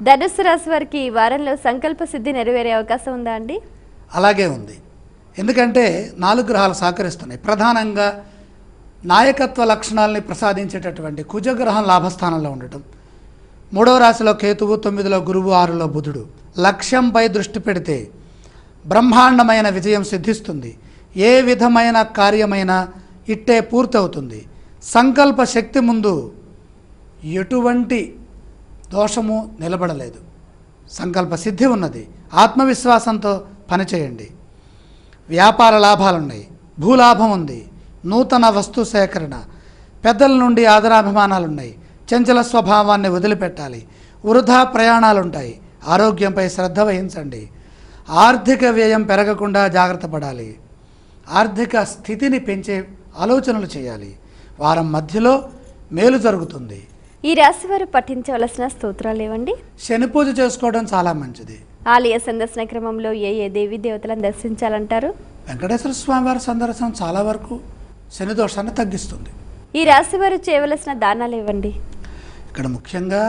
ధనుస్సు రాశి వారికి ఈ వారంలో సంకల్ప సిద్ధి నెరవేరే అవకాశం ఉందా అండి? అలాగే ఉంది. ఎందుకంటే 4 గ్రహాలు సహకరిస్తున్నాయి. ప్రధానంగా నాయకత్వ లక్షణాలని ప్రసాదించేటటువంటి కుజగ్రహం లాభస్థానంలో ఉండటం, 3వ రాశిలో కేతువు, 9లో గురువు, 6లో బుధుడు. లక్ష్యంపై దృష్టి పెడితే బ్రహ్మాండమైన విజయం సిద్ధిస్తుంది. ఏ విధమైన కార్యమైనా ఇట్టే పూర్తవుతుంది. సంకల్ప శక్తి ముందు ఎటువంటి దోషము నిలబడలేదు. సంకల్ప సిద్ధి ఉన్నది. ఆత్మవిశ్వాసంతో పనిచేయండి. వ్యాపార లాభాలున్నాయి. భూలాభం ఉంది. నూతన వస్తు సేకరణ, పెద్దల నుండి ఆదరాభిమానాలున్నాయి. చంచల స్వభావాన్ని వదిలిపెట్టాలి. వృధా ప్రయాణాలుంటాయి. ఆరోగ్యంపై శ్రద్ధ వహించండి. ఆర్థిక వ్యయం పెరగకుండా జాగ్రత్త పడాలి. ఆర్థిక స్థితిని పెంచే ఆలోచనలు చేయాలి. వారం మధ్యలో మేలు జరుగుతుంది. ఈ రాశి వారు పఠించవలసిన స్తోత్రాలు ఏవండి? శని పూజ చేసుకోవడం చాలా మంచిది. ఆలయ సందర్శన క్రమంలో ఏ దేవీ దేవతలను దర్శించాలంటారు? వెంకటేశ్వర స్వామి వారి సందర్శనం చాలా వరకు శని దోషాన్ని తగ్గిస్తుంది. ఈ రాశి వారు చేయవలసిన దానాలు ఏవండి? ఇక్కడ ముఖ్యంగా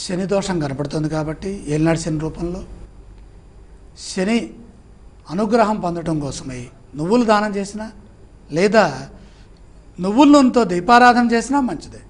శని దోషం కనపడుతుంది కాబట్టి ఏలినాడు శని రూపంలో శని అనుగ్రహం పొందడం కోసమై నువ్వులు దానం చేసినా లేదా నువ్వుల నూనెతో దీపారాధన చేసినా మంచిదే.